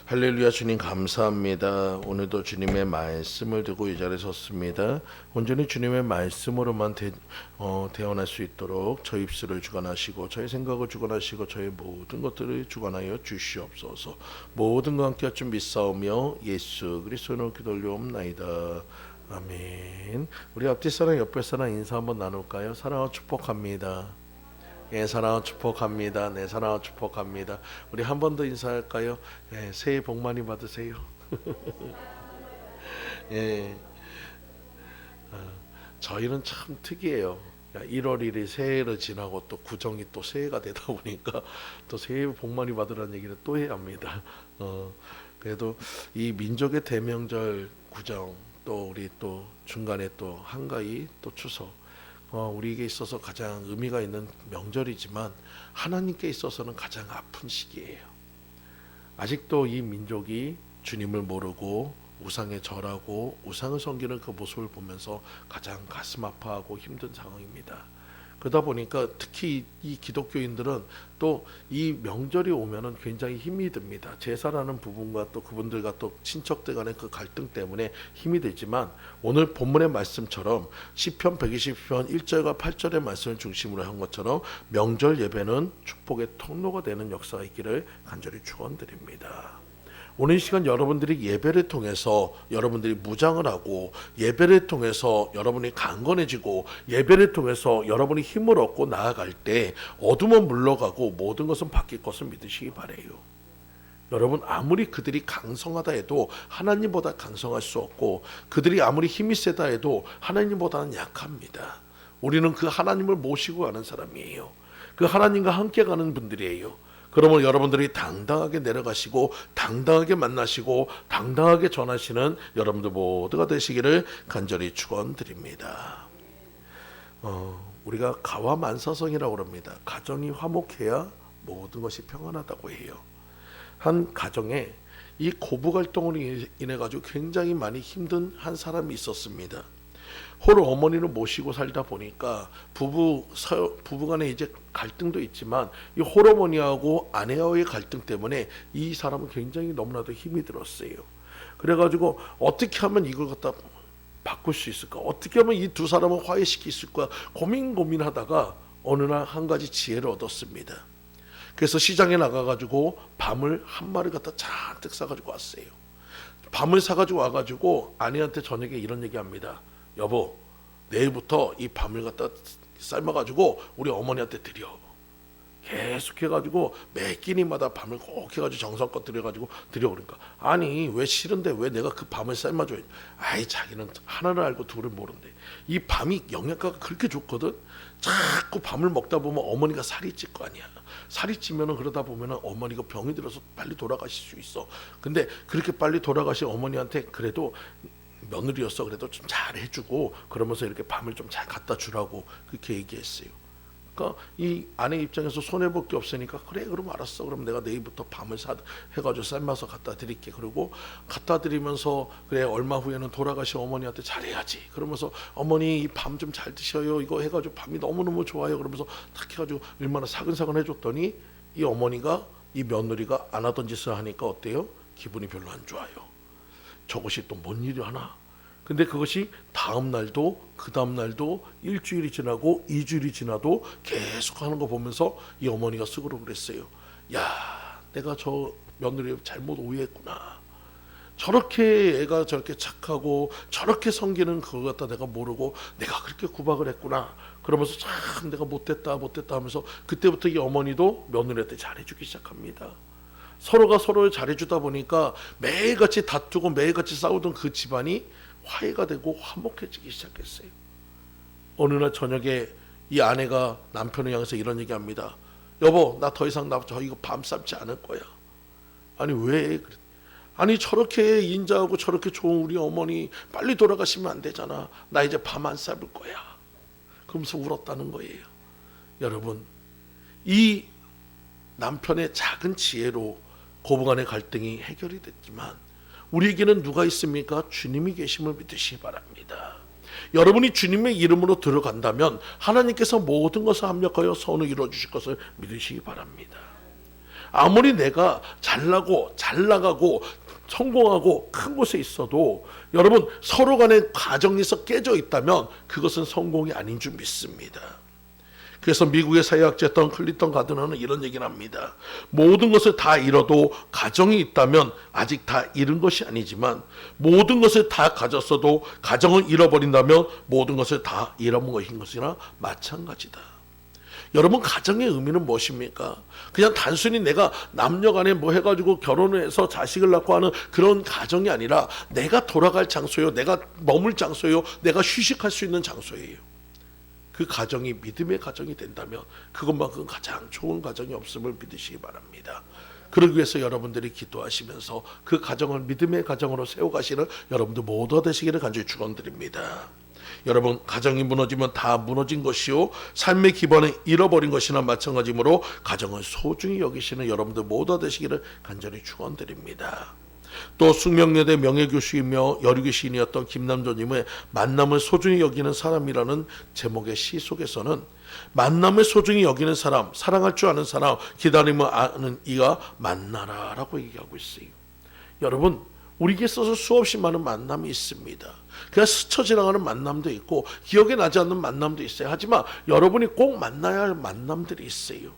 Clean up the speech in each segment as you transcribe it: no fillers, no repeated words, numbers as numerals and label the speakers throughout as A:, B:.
A: 할렐루야. 주님 감사합니다. 오늘도 주님의 말씀을 듣고 이 자리에 섰습니다. 온전히 주님의 말씀으로만 태어날 수 있도록 저희 입술을 주관하시고 저희 생각을 주관하시고 저희 모든 것들을 주관하여 주시옵소서. 모든 것 함께 할 줄 믿사오며 예수 그리스도로 기도 올려옵나이다. 아멘. 우리 앞뒤 사람 옆에 사람 인사 한번 나눌까요? 사랑하고 축복합니다. 예, 사랑하고 축복합니다. 네, 사랑하고 축복합니다. 우리 한 번 더 인사할까요? 예, 새해 복 많이 받으세요. 예, 저희는 참 특이해요. 1월 1일 새해를 지나고 또 구정이 또 새해가 되다 보니까 또 새해 복 많이 받으라는 얘기를 또 해야 합니다. 그래도 이 민족의 대명절 구정 또 우리 또 중간에 또 한가위 또 추석 우리에게 있어서 가장 의미가 있는 명절이지만 하나님께 있어서는 가장 아픈 시기예요. 아직도 이 민족이 주님을 모르고 우상에 절하고 우상을 섬기는 그 모습을 보면서 가장 가슴 아파하고 힘든 상황입니다. 그러다 보니까 특히 이 기독교인들은 또 이 명절이 오면은 굉장히 힘이 듭니다. 제사라는 부분과 또 그분들과 또 친척들 간의 그 갈등 때문에 힘이 들지만 오늘 본문의 말씀처럼 시편 120편 1절과 8절의 말씀을 중심으로 한 것처럼 명절 예배는 축복의 통로가 되는 역사가 있기를 간절히 축원드립니다. 오늘 이 시간 여러분들이 예배를 통해서 여러분들이 무장을 하고 예배를 통해서 여러분이 강건해지고 예배를 통해서 여러분이 힘을 얻고 나아갈 때 어둠은 물러가고 모든 것은 바뀔 것을 믿으시기 바라요. 여러분 아무리 그들이 강성하다 해도 하나님보다 강성할 수 없고 그들이 아무리 힘이 세다 해도 하나님보다는 약합니다. 우리는 그 하나님을 모시고 가는 사람이에요. 그 하나님과 함께 가는 분들이에요. 그러면 여러분들이 당당하게 내려가시고 당당하게 만나시고 당당하게 전하시는 여러분들 모두가 되시기를 간절히 축원드립니다. 우리가 가와만사성이라고 합니다. 가정이 화목해야 모든 것이 평안하다고 해요. 한 가정에 이 고부 갈등으로 인해 가지고 굉장히 많이 힘든 한 사람이 있었습니다. 홀 어머니를 모시고 살다 보니까 부부간에 이제 갈등도 있지만 이 홀어머니하고 아내와의 갈등 때문에 이 사람은 굉장히 너무나도 힘이 들었어요. 그래가지고 어떻게 하면 이걸 갖다 바꿀 수 있을까? 어떻게 하면 이 두 사람을 화해시킬 수 있을까? 고민하다가 어느 날 한 가지 지혜를 얻었습니다. 그래서 시장에 나가가지고 밤을 한 마리 갖다 잔뜩 사가지고 왔어요. 밤을 사가지고 와가지고 아내한테 저녁에 이런 얘기합니다. 여보, 내일부터 이 밤을 갖다 삶아가지고 우리 어머니한테 드려. 계속 해가지고 매 끼니마다 밤을 꼭 해가지고 정성껏 드려가지고 드려. 그러니까 아니 왜 싫은데 왜 내가 그 밤을 삶아줘야. 아이 자기는 하나를 알고 둘을 모른대. 이 밤이 영양가가 그렇게 좋거든. 자꾸 밤을 먹다 보면 어머니가 살이 찔 거 아니야. 살이 찌면은 그러다 보면은 어머니가 병이 들어서 빨리 돌아가실 수 있어. 근데 그렇게 빨리 돌아가신 어머니한테 그래도 며느리였어 그래도 좀 잘 해주고 그러면서 이렇게 밤을 좀 잘 갖다 주라고 그렇게 얘기했어요. 그러니까 이 아내 입장에서 손해볼 게 없으니까 그래 그럼 알았어. 그럼 내가 내일부터 밤을 해가지고 삶아서 갖다 드릴게. 그리고 갖다 드리면서 그래 얼마 후에는 돌아가신 어머니한테 잘해야지. 그러면서 어머니 이 밤 좀 잘 드셔요. 이거 해가지고 밤이 너무너무 좋아요. 그러면서 탁 해가지고 얼마나 사근사근 해줬더니 이 어머니가 이 며느리가 안 하던 짓을 하니까 어때요? 기분이 별로 안 좋아요. 저것이 또 뭔 일이 하나. 근데 그것이 다음 날도 그 다음 날도 일주일이 지나고 2주일이 지나도 계속 하는 거 보면서 이 어머니가 속으로 그랬어요. 야, 내가 저 며느리 잘못 오해했구나. 저렇게 애가 저렇게 착하고 저렇게 섬기는 그거 갖다 내가 모르고 내가 그렇게 구박을 했구나. 그러면서 참 내가 못됐다 하면서 그때부터 이 어머니도 며느리한테 잘해주기 시작합니다. 서로가 서로를 잘해주다 보니까 매일같이 다투고 매일같이 싸우던 그 집안이 화해가 되고 화목해지기 시작했어요. 어느 날 저녁에 이 아내가 남편을 향해서 이런 얘기합니다. 여보, 나 더 이상 저 이거 밤 삶지 않을 거야. 아니 왜? 아니 저렇게 인자하고 저렇게 좋은 우리 어머니 빨리 돌아가시면 안 되잖아. 나 이제 밤 안 삶을 거야. 그러면서 울었다는 거예요. 여러분, 이 남편의 작은 지혜로 고부간의 갈등이 해결이 됐지만 우리에게는 누가 있습니까? 주님이 계심을 믿으시기 바랍니다. 여러분이 주님의 이름으로 들어간다면 하나님께서 모든 것을 합력하여 선을 이루어 주실 것을 믿으시기 바랍니다. 아무리 내가 잘나고 잘 나가고 성공하고 큰 곳에 있어도 여러분 서로 간의 가정에서 깨져 있다면 그것은 성공이 아닌 줄 믿습니다. 그래서 미국의 사회학자였던 클린턴 가드너는 이런 얘기를 합니다. 모든 것을 다 잃어도 가정이 있다면 아직 다 잃은 것이 아니지만 모든 것을 다 가졌어도 가정을 잃어버린다면 모든 것을 다 잃어버린 것이나 마찬가지다. 여러분 가정의 의미는 무엇입니까? 그냥 단순히 내가 남녀간에 뭐 해가지고 결혼을 해서 자식을 낳고 하는 그런 가정이 아니라 내가 돌아갈 장소요, 내가 머물 장소요, 내가 휴식할 수 있는 장소예요. 그 가정이 믿음의 가정이 된다면 그것만큼 가장 좋은 가정이 없음을 믿으시기 바랍니다. 그러기 위해서 여러분들이 기도하시면서 그 가정을 믿음의 가정으로 세워가시는 여러분들 모두가 되시기를 간절히 축원드립니다. 여러분 가정이 무너지면 다 무너진 것이요 삶의 기반을 잃어버린 것이나 마찬가지므로 가정을 소중히 여기시는 여러분들 모두가 되시기를 간절히 축원드립니다. 또 숙명여대 명예교수이며 여류계 시인이었던 김남조님의 만남을 소중히 여기는 사람이라는 제목의 시 속에서는 만남을 소중히 여기는 사람, 사랑할 줄 아는 사람, 기다림을 아는 이가 만나라 라고 얘기하고 있어요. 여러분 우리에게 있어서 수없이 많은 만남이 있습니다. 그냥 스쳐 지나가는 만남도 있고 기억에 나지 않는 만남도 있어요. 하지만 여러분이 꼭 만나야 할 만남들이 있어요.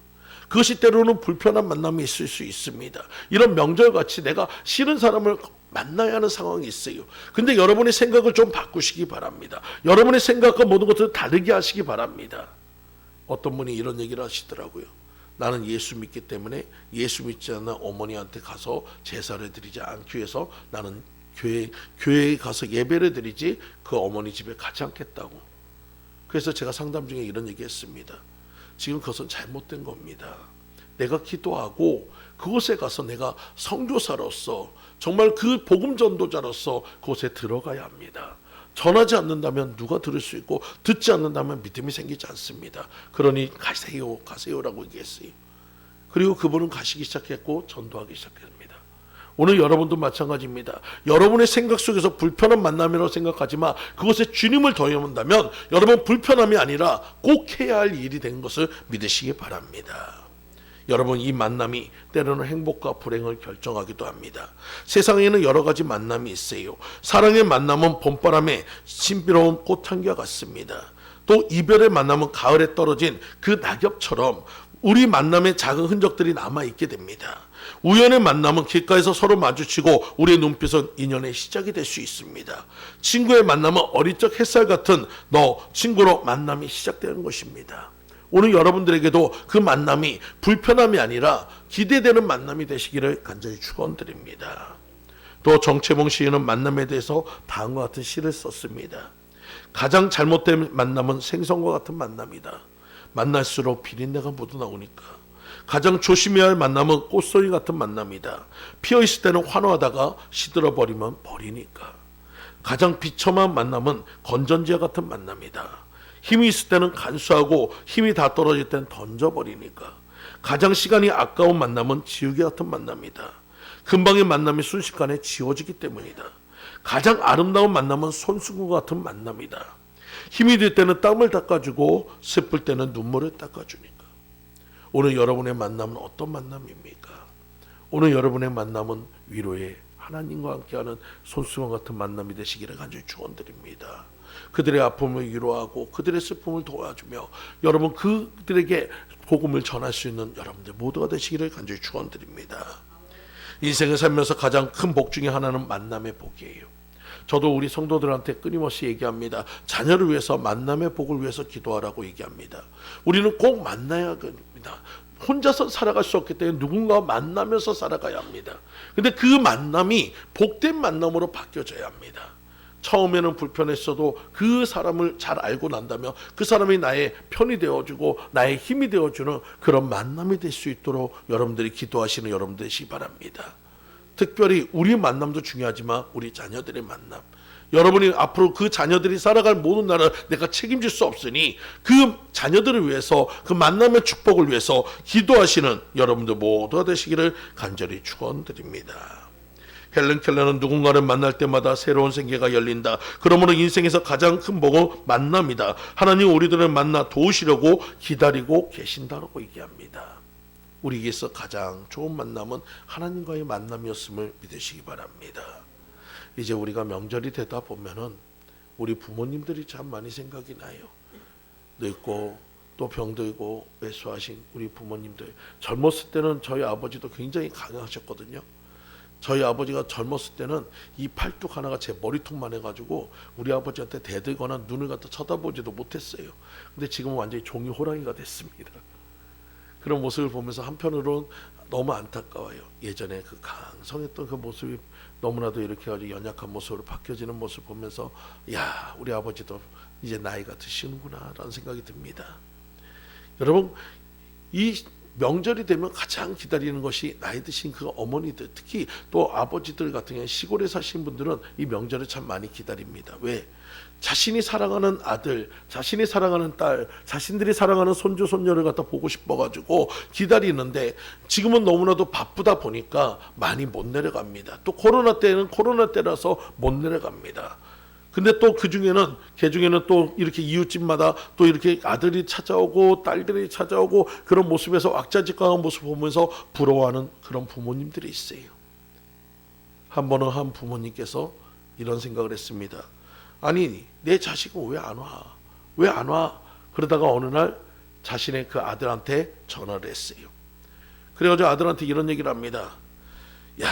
A: 그것이 때로는 불편한 만남이 있을 수 있습니다. 이런 명절같이 내가 싫은 사람을 만나야 하는 상황이 있어요. 근데 여러분의 생각을 좀 바꾸시기 바랍니다. 여러분의 생각과 모든 것을 다르게 하시기 바랍니다. 어떤 분이 이런 얘기를 하시더라고요. 나는 예수 믿기 때문에 예수 믿지 않는 어머니한테 가서 제사를 드리지 않기 위해서 나는 교회에 가서 예배를 드리지 그 어머니 집에 가지 않겠다고. 그래서 제가 상담 중에 이런 얘기 했습니다. 지금 그것은 잘못된 겁니다. 내가 기도하고 그곳에 가서 내가 선교사로서 정말 그 복음 전도자로서 그곳에 들어가야 합니다. 전하지 않는다면 누가 들을 수 있고 듣지 않는다면 믿음이 생기지 않습니다. 그러니 가세요라고 얘기했어요. 그리고 그분은 가시기 시작했고 전도하기 시작했습니다. 오늘 여러분도 마찬가지입니다. 여러분의 생각 속에서 불편한 만남이라고 생각하지만 그것에 주님을 더해본다면 여러분 불편함이 아니라 꼭 해야 할 일이 된 것을 믿으시기 바랍니다. 여러분 이 만남이 때로는 행복과 불행을 결정하기도 합니다. 세상에는 여러 가지 만남이 있어요. 사랑의 만남은 봄바람에 신비로운 꽃향기와 같습니다. 또 이별의 만남은 가을에 떨어진 그 낙엽처럼 우리 만남의 작은 흔적들이 남아있게 됩니다. 우연의 만남은 길가에서 서로 마주치고 우리의 눈빛은 인연의 시작이 될 수 있습니다. 친구의 만남은 어릴 적 햇살 같은 너 친구로 만남이 시작되는 것입니다. 오늘 여러분들에게도 그 만남이 불편함이 아니라 기대되는 만남이 되시기를 간절히 축원드립니다. 또 정채봉 시인은 만남에 대해서 다음과 같은 시를 썼습니다. 가장 잘못된 만남은 생선과 같은 만남이다. 만날수록 비린내가 묻어나오니까. 가장 조심해야 할 만남은 꽃송이 같은 만남이다. 피어있을 때는 환호하다가 시들어버리면 버리니까. 가장 비참한 만남은 건전지와 같은 만남이다. 힘이 있을 때는 간수하고 힘이 다 떨어질 때는 던져버리니까. 가장 시간이 아까운 만남은 지우개 같은 만남이다. 금방의 만남이 순식간에 지워지기 때문이다. 가장 아름다운 만남은 손수건 같은 만남이다. 힘이 들 때는 땀을 닦아주고 슬플 때는 눈물을 닦아주니까. 오늘 여러분의 만남은 어떤 만남입니까? 오늘 여러분의 만남은 위로의 하나님과 함께하는 손수건 같은 만남이 되시기를 간절히 축원드립니다. 그들의 아픔을 위로하고 그들의 슬픔을 도와주며 여러분 그들에게 복음을 전할 수 있는 여러분들 모두가 되시기를 간절히 축원드립니다. 인생을 살면서 가장 큰 복 중에 하나는 만남의 복이에요. 저도 우리 성도들한테 끊임없이 얘기합니다. 자녀를 위해서 만남의 복을 위해서 기도하라고 얘기합니다. 우리는 꼭 만나야 합니다. 혼자서 살아갈 수 없기 때문에 누군가와 만나면서 살아가야 합니다. 근데 그 만남이 복된 만남으로 바뀌어져야 합니다. 처음에는 불편했어도 그 사람을 잘 알고 난다면 그 사람이 나의 편이 되어주고 나의 힘이 되어주는 그런 만남이 될 수 있도록 여러분들이 기도하시는 여러분 되시기 바랍니다. 특별히 우리 만남도 중요하지만 우리 자녀들의 만남, 여러분이 앞으로 그 자녀들이 살아갈 모든 날을 내가 책임질 수 없으니 그 자녀들을 위해서 그 만남의 축복을 위해서 기도하시는 여러분들 모두가 되시기를 간절히 축원드립니다. 헬렌 켈러는 누군가를 만날 때마다 새로운 세계가 열린다. 그러므로 인생에서 가장 큰 복은 만남이다. 하나님 우리들을 만나 도우시려고 기다리고 계신다라고 얘기합니다. 우리에게서 가장 좋은 만남은 하나님과의 만남이었음을 믿으시기 바랍니다. 이제 우리가 명절이 되다 보면은 우리 부모님들이 참 많이 생각이 나요. 늙고 또 병들고 외수하신 우리 부모님들. 젊었을 때는 저희 아버지도 굉장히 강하셨거든요. 저희 아버지가 젊었을 때는 이 팔뚝 하나가 제 머리통만 해가지고 우리 아버지한테 대들거나 눈을 갖다 쳐다보지도 못했어요. 근데 지금은 완전히 종이 호랑이가 됐습니다. 그런 모습을 보면서 한편으로는 너무 안타까워요. 예전에 그 강성했던 그 모습이 너무나도 이렇게 아주 연약한 모습으로 바뀌어지는 모습을 보면서 야, 우리 아버지도 이제 나이가 드시는구나 라는 생각이 듭니다. 여러분, 이 명절이 되면 가장 기다리는 것이 나이 드신 그 어머니들, 특히 또 아버지들 같은 경우 시골에 사신 분들은 이 명절을 참 많이 기다립니다. 왜? 자신이 사랑하는 아들, 자신이 사랑하는 딸, 자신들이 사랑하는 손주 손녀를 갖다 보고 싶어가지고 기다리는데 지금은 너무나도 바쁘다 보니까 많이 못 내려갑니다. 또 코로나 때는 코로나 때라서 못 내려갑니다. 근데 또 그 중에는 또 이렇게 이웃집마다 또 이렇게 아들이 찾아오고 딸들이 찾아오고 그런 모습에서 왁자지껄한 모습 보면서 부러워하는 그런 부모님들이 있어요. 한 번은 한 부모님께서 이런 생각을 했습니다. 아니, 내 자식은 왜 안 와? 왜 안 와? 그러다가 어느 날 자신의 그 아들한테 전화를 했어요. 그래가지고 아들한테 이런 얘기를 합니다. 야,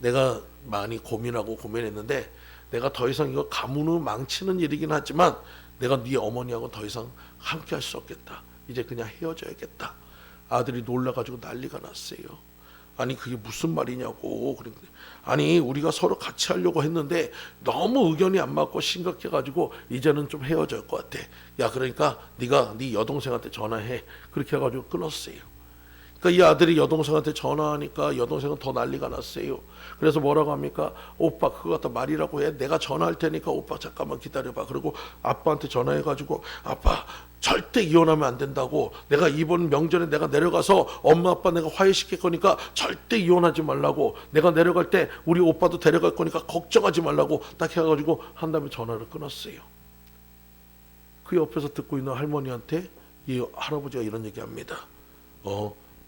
A: 내가 많이 고민했는데 내가 더 이상 이거 가문을 망치는 일이긴 하지만 내가 네 어머니하고 더 이상 함께 할 수 없겠다. 이제 그냥 헤어져야겠다. 아들이 놀라가지고 난리가 났어요. 아니, 그게 무슨 말이냐고. 그러니까 아니, 우리가 서로 같이 하려고 했는데 너무 의견이 안 맞고 심각해가지고 이제는 좀 헤어질 것 같아. 야, 그러니까 네가 네 여동생한테 전화해. 그렇게 해가지고 끊었어요. 그러니까 이 아들이 여동생한테 전화하니까 여동생은 더 난리가 났어요. 그래서 뭐라고 합니까? 오빠 그거 갖다 말이라고 해. 내가 전화할 테니까 오빠 잠깐만 기다려봐. 그리고 아빠한테 전화해가지고 아빠 절대 이혼하면 안 된다고. 내가 이번 명절에 내가 내려가서 엄마 아빠 내가 화해시킬 거니까 절대 이혼하지 말라고. 내가 내려갈 때 우리 오빠도 데려갈 거니까 걱정하지 말라고 딱 해가지고 한 다음에 전화를 끊었어요. 그 옆에서 듣고 있는 할머니한테 이 할아버지가 이런 얘기합니다.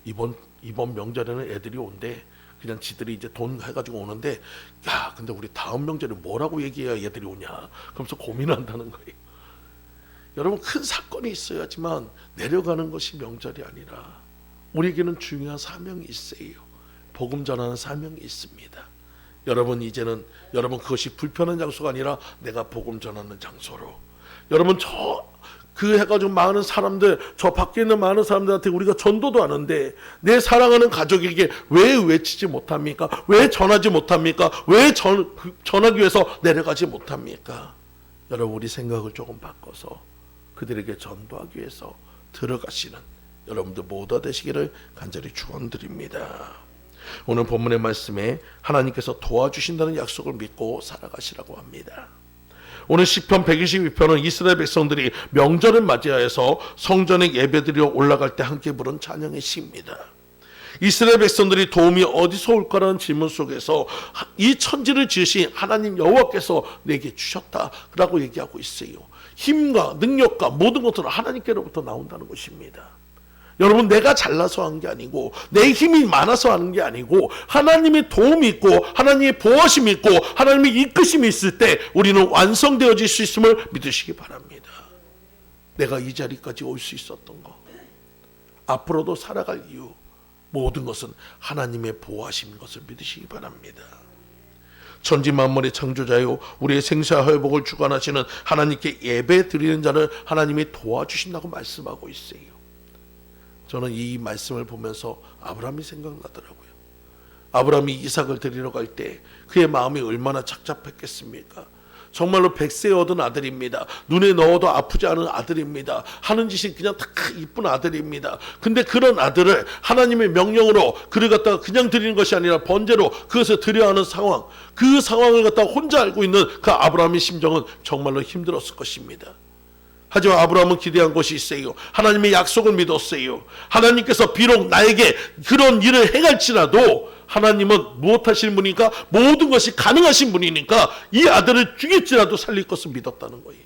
A: 이번 명절에는 애들이 온대. 그냥 지들이 이제 돈 해가지고 오는데, 야, 근데 우리 다음 명절에 뭐라고 얘기해야 애들이 오냐? 그러면서 고민한다는 거예요. 여러분, 큰 사건이 있어야지만 내려가는 것이 명절이 아니라 우리에게는 중요한 사명이 있어요. 복음 전하는 사명이 있습니다. 여러분, 이제는 여러분 그것이 불편한 장소가 아니라 내가 복음 전하는 장소로. 여러분, 그 해가지고 많은 사람들, 저 밖에 있는 많은 사람들한테 우리가 전도도 하는데 내 사랑하는 가족에게 왜 외치지 못합니까? 왜 전하지 못합니까? 왜 전하기 위해서 내려가지 못합니까? 여러분, 우리 생각을 조금 바꿔서 그들에게 전도하기 위해서 들어가시는 여러분들 모두 되시기를 간절히 축원드립니다. 오늘 본문의 말씀에 하나님께서 도와주신다는 약속을 믿고 살아가시라고 합니다. 오늘 시편 122편은 이스라엘 백성들이 명절을 맞이하여서 성전에 예배드리러 올라갈 때 함께 부른 찬양의 시입니다. 이스라엘 백성들이 도움이 어디서 올까라는 질문 속에서 이 천지를 지으신 하나님 여호와께서 내게 주셨다라고 얘기하고 있어요. 힘과 능력과 모든 것들은 하나님께로부터 나온다는 것입니다. 여러분, 내가 잘나서 한 게 아니고 내 힘이 많아서 하는 게 아니고 하나님의 도움이 있고 하나님의 보호하심이 있고 하나님의 이끄심이 있을 때 우리는 완성되어질 수 있음을 믿으시기 바랍니다. 내가 이 자리까지 올 수 있었던 것, 앞으로도 살아갈 이유, 모든 것은 하나님의 보호하심인 것을 믿으시기 바랍니다. 천지 만물의 창조자요 우리의 생사와 회복을 주관하시는 하나님께 예배 드리는 자를 하나님이 도와주신다고 말씀하고 있어요. 저는 이 말씀을 보면서 아브라함이 생각나더라고요. 아브라함이 이삭을 드리러 갈 때 그의 마음이 얼마나 착잡했겠습니까? 정말로 100세에 얻은 아들입니다. 눈에 넣어도 아프지 않은 아들입니다. 하는 짓이 그냥 다 이쁜 아들입니다. 근데 그런 아들을 하나님의 명령으로 그를 갖다가 그냥 드리는 것이 아니라 번제로 그것을 드려야 하는 상황, 그 상황을 갖다가 혼자 알고 있는 그 아브라함의 심정은 정말로 힘들었을 것입니다. 하지만 아브라함은 기대한 것이 있어요. 하나님의 약속을 믿었어요. 하나님께서 비록 나에게 그런 일을 행할지라도 하나님은 무엇하시는 분이니까 모든 것이 가능하신 분이니까 이 아들을 죽일지라도 살릴 것을 믿었다는 거예요.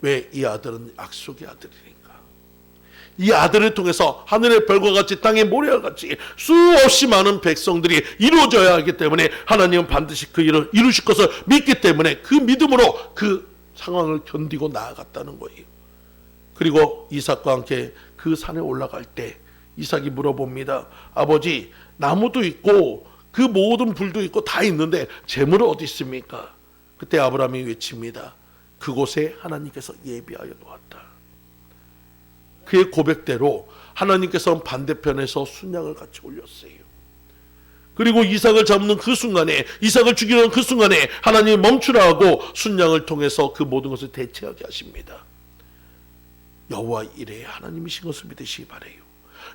A: 왜? 이 아들은 약속의 아들이니까. 이 아들을 통해서 하늘의 별과 같이 땅의 모래와 같이 수없이 많은 백성들이 이루어져야 하기 때문에 하나님은 반드시 그 일을 이루실 것을 믿기 때문에 그 믿음으로 그 상황을 견디고 나아갔다는 거예요. 그리고 이삭과 함께 그 산에 올라갈 때 이삭이 물어봅니다. 아버지, 나무도 있고 그 모든 불도 있고 다 있는데 재물은 어디 있습니까? 그때 아브라함이 외칩니다. 그곳에 하나님께서 예비하여 놓았다. 그의 고백대로 하나님께서는 반대편에서 순양을 같이 올렸어요. 그리고 이삭을 잡는 그 순간에, 이삭을 죽이는 그 순간에 하나님이 멈추라 하고 순양을 통해서 그 모든 것을 대체하게 하십니다. 여호와 이레의 하나님이신 것을 믿으시기 바라요.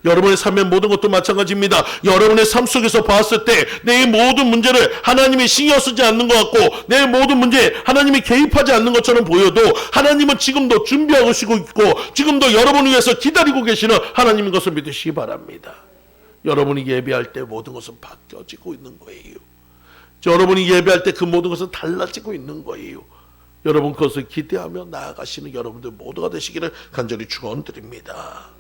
A: 여러분의 삶의 모든 것도 마찬가지입니다. 여러분의 삶 속에서 봤을 때 내 모든 문제를 하나님이 신경 쓰지 않는 것 같고 내 모든 문제에 하나님이 개입하지 않는 것처럼 보여도 하나님은 지금도 준비하고 있고 지금도 여러분을 위해서 기다리고 계시는 하나님인 것을 믿으시기 바랍니다. 여러분이 예배할 때 모든 것은 바뀌어지고 있는 거예요. 여러분이 예배할 때 그 모든 것은 달라지고 있는 거예요. 여러분 그것을 기대하며 나아가시는 여러분들 모두가 되시기를 간절히 축원드립니다.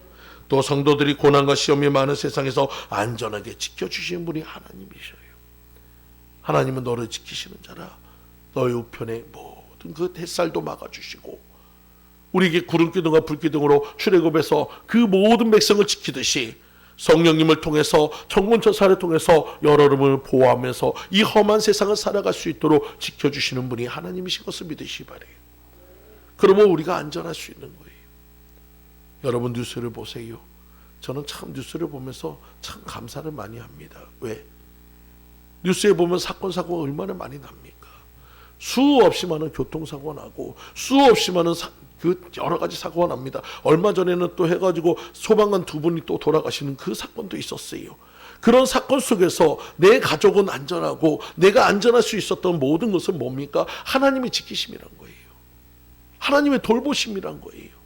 A: 또 성도들이 고난과 시험이 많은 세상에서 안전하게 지켜주시는 분이 하나님이셔요. 하나님은 너를 지키시는 자라. 너의 우편에 모든 그 햇살도 막아주시고 우리에게 구름기둥과 불기둥으로 출애굽에서 그 모든 백성을 지키듯이 성령님을 통해서 천군천사를 통해서 여러분을 보호하면서 이 험한 세상을 살아갈 수 있도록 지켜주시는 분이 하나님이신 것을 믿으시기 바라요. 그러면 우리가 안전할 수 있는 거예요. 여러분 뉴스를 보세요. 저는 참 뉴스를 보면서 참 감사를 많이 합니다. 왜? 뉴스에 보면 사건 사고가 얼마나 많이 납니까? 수없이 많은 교통사고가 나고 수없이 많은 그 여러 가지 사고가 납니다. 얼마 전에는 또 해가지고 소방관 2분이 또 돌아가시는 그 사건도 있었어요. 그런 사건 속에서 내 가족은 안전하고 내가 안전할 수 있었던 모든 것은 뭡니까? 하나님의 지키심이란 거예요. 하나님의 돌보심이란 거예요.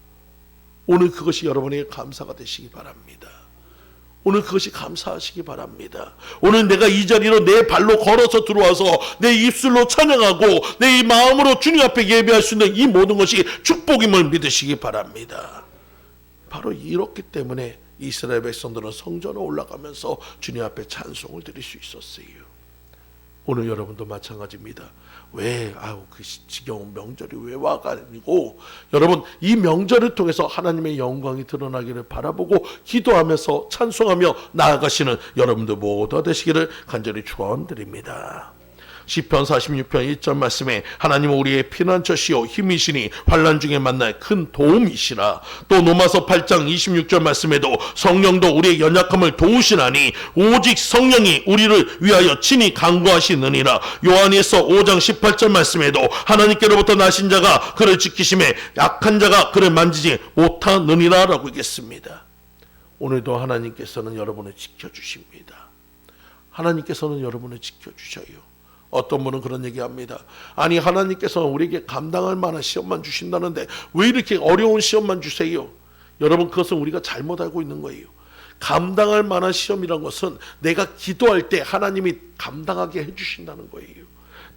A: 오늘 그것이 여러분에게 감사가 되시기 바랍니다. 오늘 그것이 감사하시기 바랍니다. 오늘 내가 이 자리로 내 발로 걸어서 들어와서 내 입술로 찬양하고 내 이 마음으로 주님 앞에 예배할 수 있는 이 모든 것이 축복임을 믿으시기 바랍니다. 바로 이렇기 때문에 이스라엘 백성들은 성전에 올라가면서 주님 앞에 찬송을 드릴 수 있었어요. 오늘 여러분도 마찬가지입니다. 왜 그 지겨운 명절이 왜 와가 아니고 여러분 이 명절을 통해서 하나님의 영광이 드러나기를 바라보고 기도하면서 찬송하며 나아가시는 여러분들 모두 되시기를 간절히 축원드립니다. 시편 46편 1절 말씀에 하나님은 우리의 피난처시요 힘이시니 환난 중에 만날 큰 도움이시라. 또 로마서 8장 26절 말씀에도 성령도 우리의 연약함을 도우시나니 오직 성령이 우리를 위하여 친히 간구하시느니라. 요한일서 5장 18절 말씀에도 하나님께로부터 나신 자가 그를 지키심에 약한 자가 그를 만지지 못하느니라 라고 있겠습니다. 오늘도 하나님께서는 여러분을 지켜주십니다. 하나님께서는 여러분을 지켜주셔요. 어떤 분은 그런 얘기합니다. 아니 하나님께서는 우리에게 감당할 만한 시험만 주신다는데 왜 이렇게 어려운 시험만 주세요? 여러분 그것은 우리가 잘못 알고 있는 거예요. 감당할 만한 시험이란 것은 내가 기도할 때 하나님이 감당하게 해주신다는 거예요.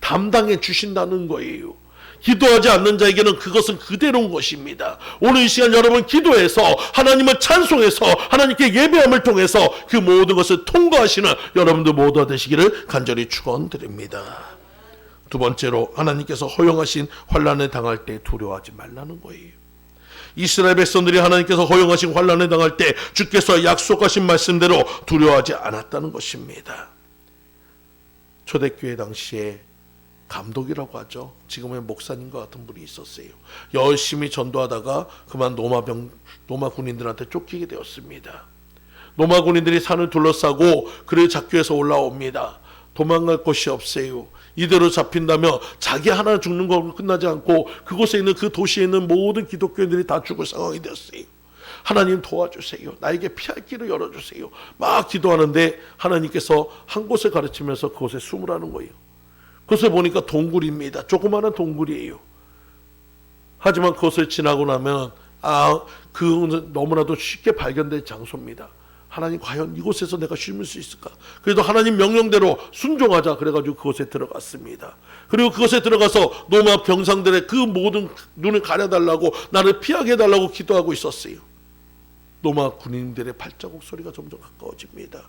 A: 담당해 주신다는 거예요. 기도하지 않는 자에게는 그것은 그대로인 것입니다. 오늘 이 시간 여러분 기도해서 하나님을 찬송해서 하나님께 예배함을 통해서 그 모든 것을 통과하시는 여러분들 모두 되시기를 간절히 축원드립니다. 두 번째로 하나님께서 허용하신 환난을 당할 때 두려워하지 말라는 거예요. 이스라엘 백성들이 하나님께서 허용하신 환난을 당할 때 주께서 약속하신 말씀대로 두려워하지 않았다는 것입니다. 초대교회 당시에 감독이라고 하죠. 지금의 목사님과 같은 분이 있었어요. 열심히 전도하다가 그만 로마 군인들한테 쫓기게 되었습니다. 로마 군인들이 산을 둘러싸고 그를 잡기 위해서 올라옵니다. 도망갈 곳이 없어요. 이대로 잡힌다면 자기 하나 죽는 건 끝나지 않고 그곳에 있는 그 도시에 있는 모든 기독교인들이 다 죽을 상황이 되었어요. 하나님 도와주세요. 나에게 피할 길을 열어주세요. 막 기도하는데 하나님께서 한 곳을 가르치면서 그곳에 숨으라는 거예요. 그것을 보니까 동굴입니다. 조그마한 동굴이에요. 하지만 그것을 지나고 나면 그것은 너무나도 쉽게 발견될 장소입니다. 하나님 과연 이곳에서 내가 쉴 수 있을까? 그래도 하나님 명령대로 순종하자 그래가지고 그곳에 들어갔습니다. 그리고 그곳에 들어가서 로마 병상들의 그 모든 눈을 가려달라고 나를 피하게 해달라고 기도하고 있었어요. 로마 군인들의 발자국 소리가 점점 가까워집니다.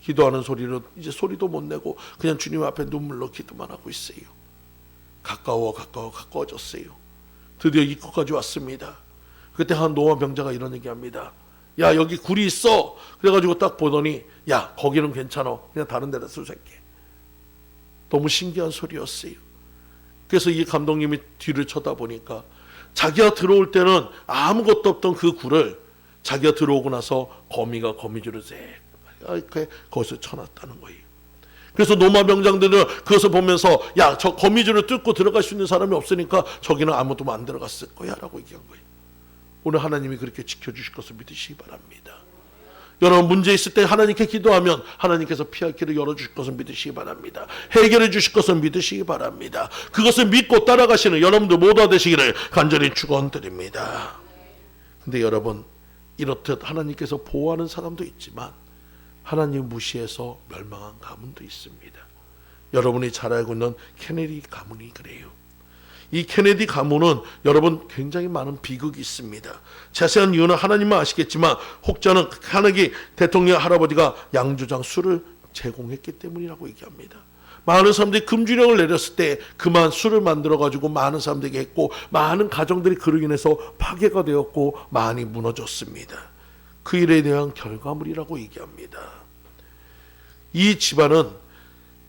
A: 기도하는 소리로 이제 소리도 못 내고 그냥 주님 앞에 눈물로 기도만 하고 있어요. 가까워졌어요. 드디어 입구까지 왔습니다. 그때 한 노아 병자가 이런 얘기합니다. 야, 여기 굴이 있어. 그래가지고 딱 보더니, 야, 거기는 괜찮아. 그냥 다른 데다 수색해. 너무 신기한 소리였어요. 그래서 이 감독님이 뒤를 쳐다보니까 자기가 들어올 때는 아무것도 없던 그 굴을 자기가 들어오고 나서 거미가 거미줄을 이렇게 거기서 쳐놨다는 거예요. 그래서 로마 병장들은 그것을 보면서 야, 저 거미줄을 뚫고 들어갈 수 있는 사람이 없으니까 저기는 아무도 안 들어갔을 거야 라고 얘기한 거예요. 오늘 하나님이 그렇게 지켜주실 것을 믿으시기 바랍니다. 여러분 문제 있을 때 하나님께 기도하면 하나님께서 피할 길을 열어주실 것을 믿으시기 바랍니다. 해결해 주실 것을 믿으시기 바랍니다. 그것을 믿고 따라가시는 여러분들 모두 되시기를 간절히 축원드립니다. 근데 여러분 이렇듯 하나님께서 보호하는 사람도 있지만 하나님 무시해서 멸망한 가문도 있습니다. 여러분이 잘 알고 있는 케네디 가문이 그래요. 이 케네디 가문은 여러분 굉장히 많은 비극이 있습니다. 자세한 이유는 하나님만 아시겠지만 혹자는 카네기 대통령 할아버지가 양조장 술을 제공했기 때문이라고 얘기합니다. 많은 사람들이 금주령을 내렸을 때 그만 술을 만들어가지고 많은 사람들에게 했고 많은 가정들이 그로 인해서 파괴가 되었고 많이 무너졌습니다. 그 일에 대한 결과물이라고 얘기합니다. 이 집안은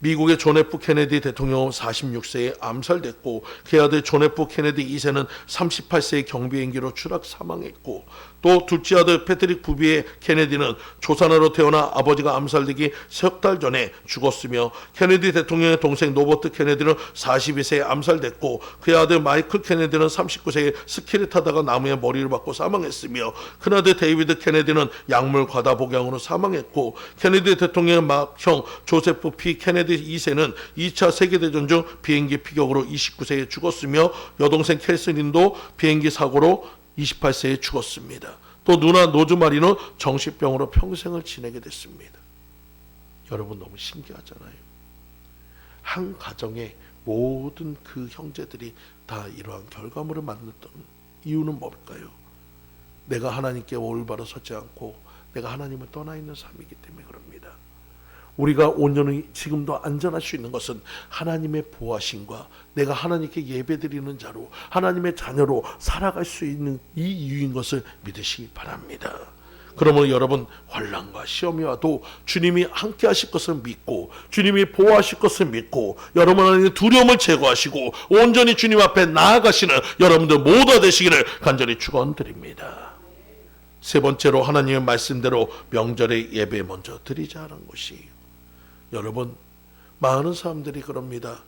A: 미국의 존 F 케네디 대통령 46세에 암살됐고 그의 아들 존 F 케네디 2세는 38세의 경비행기로 추락 사망했고 또 둘째 아들 패트릭 부비의 케네디는 조산아로 태어나 아버지가 암살되기 석 달 전에 죽었으며 케네디 대통령의 동생 로버트 케네디는 42세에 암살됐고 그의 아들 마이클 케네디는 39세에 스키를 타다가 나무에 머리를 박고 사망했으며 큰아들 데이비드 케네디는 약물 과다 복용으로 사망했고 케네디 대통령의 맏형 조세프 P 케네디 2세는 2차 세계대전 중 비행기 피격으로 29세에 죽었으며 여동생 캐서린도 비행기 사고로 28세에 죽었습니다. 또 누나 노즈마리는 정신병으로 평생을 지내게 됐습니다. 여러분 너무 신기하잖아요. 한 가정의 모든 그 형제들이 다 이러한 결과물을 만들었던 이유는 뭘까요? 내가 하나님께 올바로 서지 않고 내가 하나님을 떠나 있는 삶이기 때문에 그럽니다. 우리가 온전히 지금도 안전할 수 있는 것은 하나님의 보호하심과 내가 하나님께 예배드리는 자로 하나님의 자녀로 살아갈 수 있는 이 이유인 것을 믿으시기 바랍니다. 그러므로 여러분 환난과 시험이 와도 주님이 함께 하실 것을 믿고 주님이 보호하실 것을 믿고 여러분 안에 두려움을 제거하시고 온전히 주님 앞에 나아가시는 여러분들 모두 되시기를 간절히 축원드립니다. 세 번째로 하나님의 말씀대로 명절에 예배 먼저 드리자는 것이에요. 여러분 많은 사람들이 그럽니다.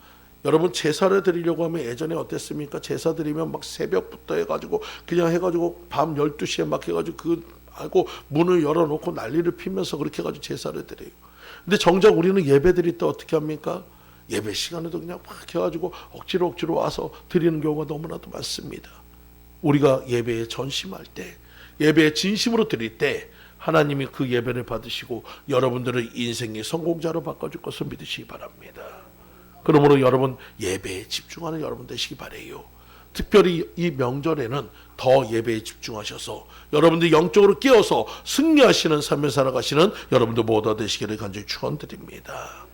A: 여러분 제사를 드리려고 하면 예전에 어땠습니까? 제사 드리면 막 새벽부터 해가지고 그냥 해가지고 밤 12시에 막 해가지고 하고 문을 열어놓고 난리를 피면서 그렇게 해가지고 제사를 드려요. 근데 정작 우리는 예배 드릴 때 어떻게 합니까? 예배 시간에도 그냥 막 해가지고 억지로 와서 드리는 경우가 너무나도 많습니다. 우리가 예배에 전심할 때 예배에 진심으로 드릴 때 하나님이 그 예배를 받으시고 여러분들을 인생의 성공자로 바꿔줄 것을 믿으시기 바랍니다. 그러므로 여러분 예배에 집중하는 여러분 되시기 바라요. 특별히 이 명절에는 더 예배에 집중하셔서 여러분들 영적으로 깨어서 승리하시는 삶을 살아가시는 여러분들 모두 되시기를 간절히 축원드립니다.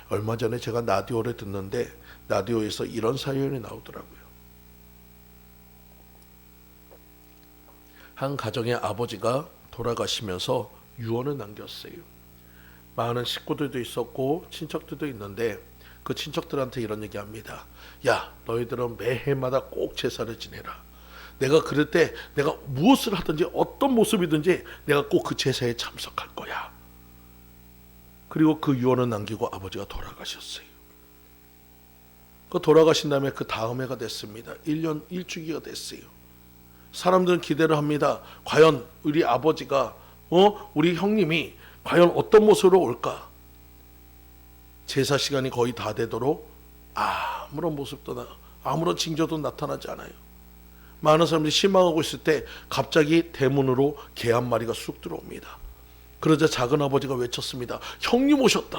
A: 얼마 전에 제가 라디오를 듣는데 라디오에서 이런 사연이 나오더라고요. 한 가정의 아버지가 돌아가시면서 유언을 남겼어요. 많은 식구들도 있었고 친척들도 있는데 그 친척들한테 이런 얘기합니다. 야, 너희들은 매해마다 꼭 제사를 지내라. 내가 그럴 때 내가 무엇을 하든지 어떤 모습이든지 내가 꼭 그 제사에 참석할 거야. 그리고 그 유언을 남기고 아버지가 돌아가셨어요. 그 돌아가신 다음에 그 다음 해가 됐습니다. 1년 1주기가 됐어요. 사람들은 기대를 합니다. 과연 우리 아버지가 우리 형님이 과연 어떤 모습으로 올까? 제사 시간이 거의 다 되도록 아무런 모습도 아무런 징조도 나타나지 않아요. 많은 사람들이 실망하고 있을 때 갑자기 대문으로 개 한 마리가 쑥 들어옵니다. 그러자 작은 아버지가 외쳤습니다. 형님 오셨다.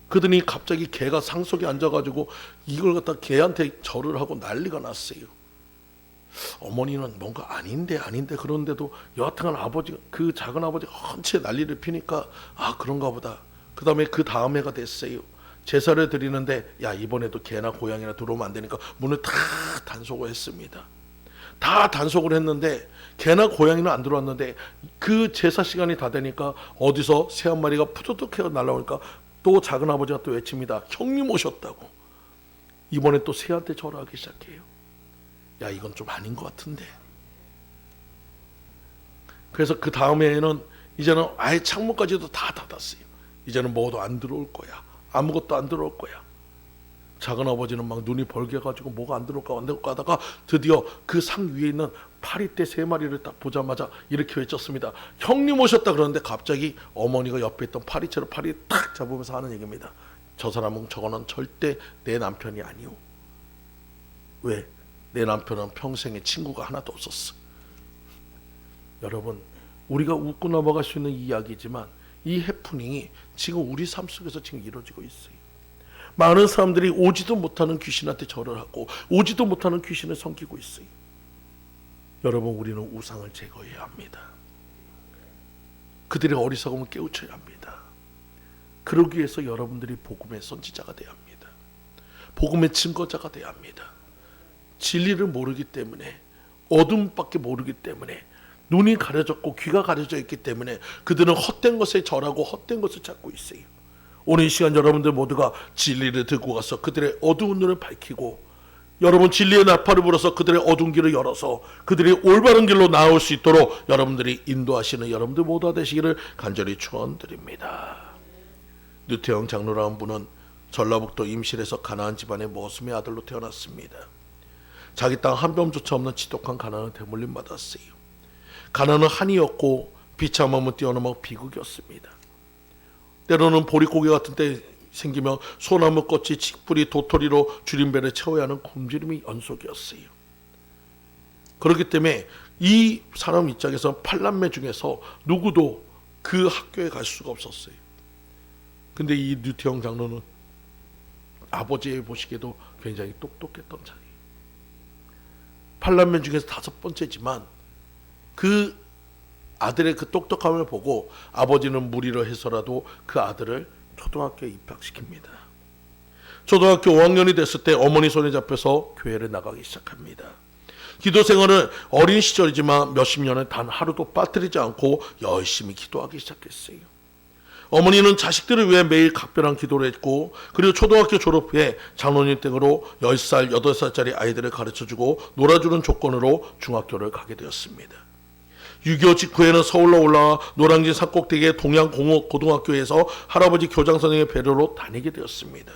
A: 그러더니 갑자기 개가 상속에 앉아가지고 이걸 갖다 개한테 절을 하고 난리가 났어요. 어머니는 뭔가 아닌데 그런데도 여하튼 아버지, 그 작은 아버지가 헌채 난리를 피니까 그런가 보다. 그 다음 해가 됐어요. 제사를 드리는데 야, 이번에도 개나 고양이나 들어오면 안 되니까 문을 다 단속을 했습니다. 다 단속을 했는데 개나 고양이는 안 들어왔는데 그 제사 시간이 다 되니까 어디서 새 한 마리가 푸드득 해가 날라오니까 또 작은 아버지가 또 외칩니다. 형님 오셨다고. 이번에 또 새한테 절하기 시작해요. 야, 이건 좀 아닌 것 같은데. 그래서 그 다음에는 이제는 아예 창문까지도 다 닫았어요. 이제는 뭐도 안 들어올 거야. 아무것도 안 들어올 거야. 작은 아버지는 막 눈이 벌게가지고 뭐가 안 들어올까 하다가 드디어 그 상 위에 있는 파리떼 3마리를 딱 보자마자 이렇게 외쳤습니다. 형님 오셨다. 그러는데 갑자기 어머니가 옆에 있던 파리채로 파리 탁 잡으면서 하는 얘기입니다. 저 사람은 저거는 절대 내 남편이 아니오. 왜? 내 남편은 평생에 친구가 하나도 없었어. 여러분, 우리가 웃고 넘어갈 수 있는 이야기지만 이 해프닝이 지금 우리 삶 속에서 지금 이루어지고 있어요. 많은 사람들이 오지도 못하는 귀신한테 절을 하고 오지도 못하는 귀신을 섬기고 있어요. 여러분, 우리는 우상을 제거해야 합니다. 그들의 어리석음을 깨우쳐야 합니다. 그러기 위해서 여러분들이 복음의 선지자가 되어야 합니다. 복음의 증거자가 되어야 합니다. 진리를 모르기 때문에, 어둠밖에 모르기 때문에, 눈이 가려졌고 귀가 가려져 있기 때문에 그들은 헛된 것에 절하고 헛된 것을 찾고 있어요. 오늘 이 시간 여러분들 모두가 진리를 들고 가서 그들의 어두운 눈을 밝히고, 여러분 진리의 나팔을 불어서 그들의 어두운 길을 열어서 그들이 올바른 길로 나올 수 있도록 여러분들이 인도하시는 여러분들 모두가 되시기를 간절히 축원드립니다. 류태영 장로라는 분은 전라북도 임실에서 가나안 집안의 머슴의 아들로 태어났습니다. 자기 땅 한 뼘조차 없는 지독한 가난을 대물림 받았어요. 가난은 한이었고 비참함은 뛰어넘어 비극이었습니다. 때로는 보릿고개 같은 때 생기며 소나무 껍질, 칡뿌리, 도토리로 줄임배를 채워야 하는 굶주림이 연속이었어요. 그렇기 때문에 이 사람 입장에서 8남매 중에서 누구도 그 학교에 갈 수가 없었어요. 근데 이 류태영 장로는 아버지의 보시기에도 굉장히 똑똑했던 자예요. 8남매 중에서 5번째지만 그 아들의 그 똑똑함을 보고 아버지는 무리를 해서라도 그 아들을 초등학교에 입학시킵니다. 초등학교 5학년이 됐을 때 어머니 손에 잡혀서 교회를 나가기 시작합니다. 기도 생활은 어린 시절이지만 몇십 년을 단 하루도 빠뜨리지 않고 열심히 기도하기 시작했어요. 어머니는 자식들을 위해 매일 각별한 기도를 했고, 그리고 초등학교 졸업 후에 장로님 댁으로 10살, 8살짜리 아이들을 가르쳐주고 놀아주는 조건으로 중학교를 가게 되었습니다. 6.25 직후에는 서울로 올라와 노량진 산꼭대기의 동양고등학교에서 할아버지 교장 선생님의 배려로 다니게 되었습니다.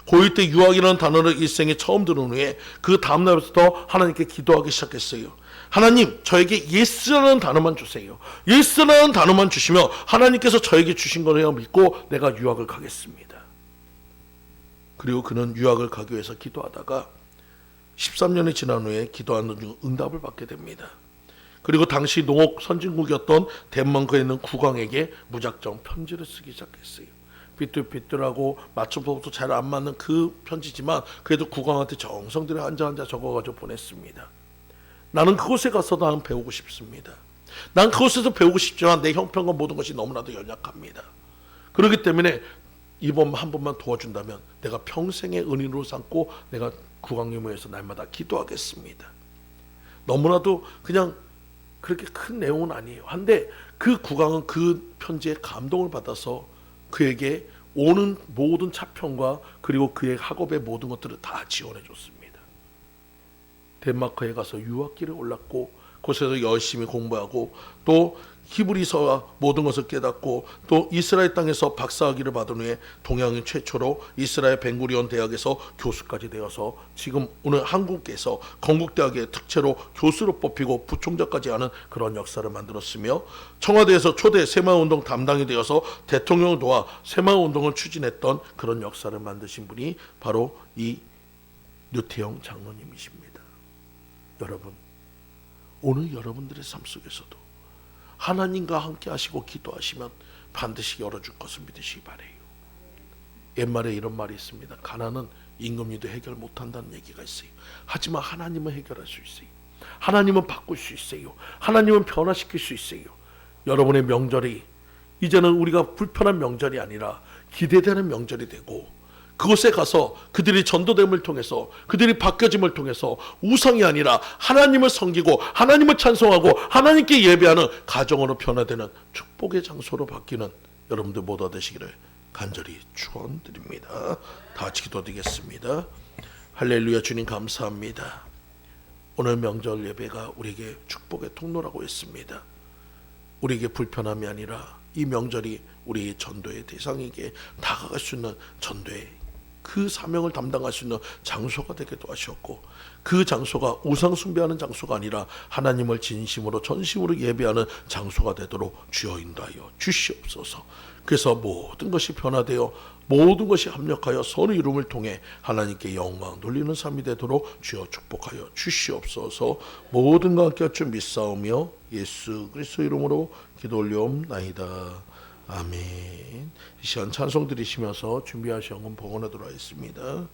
A: 고1 때 유학이라는 단어를 일생에 처음 들은 후에 그 다음날부터 하나님께 기도하기 시작했어요. 하나님, 저에게 예스라는 단어만 주세요. 예스라는 단어만 주시면 하나님께서 저에게 주신 거를 믿고 내가 유학을 가겠습니다. 그리고 그는 유학을 가기 위해서 기도하다가 13년이 지난 후에 기도하는 중 응답을 받게 됩니다. 그리고 당시 농업 선진국이었던 덴마크에 있는 국왕에게 무작정 편지를 쓰기 시작했어요. 삐뚤삐뚤하고 맞춤법도 잘 안 맞는 그 편지지만 그래도 국왕한테 정성 들여 한자 한자 적어가지고 보냈습니다. 나는 그곳에 가서 나는 배우고 싶습니다. 난 그곳에서 배우고 싶지만 내 형편과 모든 것이 너무나도 연약합니다. 그렇기 때문에 이번 한 번만 도와준다면 내가 평생의 은인으로 삼고 내가 국왕님을 위해서 날마다 기도하겠습니다. 너무나도 그냥 그렇게 큰 내용은 아니에요. 한데 그 국왕은 그 편지에 감동을 받아서 그에게 오는 모든 차편과 그리고 그의 학업의 모든 것들을 다 지원해 줬습니다. 덴마크에 가서 유학길에 올랐고 곳에서 열심히 공부하고 또 히브리서와 모든 것을 깨닫고 또 이스라엘 땅에서 박사학위를 받은 후에 동양인 최초로 이스라엘 벤구리온 대학에서 교수까지 되어서 지금 오늘 한국에서 건국대학의 특채로 교수로 뽑히고 부총장까지 하는 그런 역사를 만들었으며 청와대에서 초대 새마을운동 담당이 되어서 대통령을 도와 새마을운동을 추진했던 그런 역사를 만드신 분이 바로 이 류태영 장로님이십니다. 여러분, 오늘 여러분들의 삶 속에서도 하나님과 함께 하시고 기도하시면 반드시 열어줄 것을 믿으시기 바라요. 옛말에 이런 말이 있습니다. 가난은 임금님도 해결 못한다는 얘기가 있어요. 하지만 하나님은 해결할 수 있어요. 하나님은 바꿀 수 있어요. 하나님은 변화시킬 수 있어요. 여러분의 명절이 이제는 우리가 불편한 명절이 아니라 기대되는 명절이 되고, 그곳에 가서 그들이 전도됨을 통해서, 그들이 바뀌어짐을 통해서 우상이 아니라 하나님을 섬기고 하나님을 찬송하고 하나님께 예배하는 가정으로 변화되는 축복의 장소로 바뀌는 여러분들 모두 되시기를 간절히 축원드립니다. 다 같이 기도드리겠습니다. 할렐루야. 주님 감사합니다. 오늘 명절 예배가 우리에게 축복의 통로라고 했습니다. 우리에게 불편함이 아니라 이 명절이 우리의 전도의 대상에게 다가갈 수 있는 전도의 그 사명을 담당할 수 있는 장소가 되기도 하셨고, 그 장소가 우상 숭배하는 장소가 아니라 하나님을 진심으로 전심으로 예배하는 장소가 되도록 주여 인도하여 주시옵소서. 그래서 모든 것이 변화되어 모든 것이 합력하여 선의 이름을 통해 하나님께 영광 돌리는 삶이 되도록 주여 축복하여 주시옵소서. 모든 것 함께 주 믿사오며 예수 그리스도 이름으로 기도 올려옵나이다. 아멘. 이 시간 찬송 드리시면서 준비하신 헌금 봉헌하도록 하겠습니다.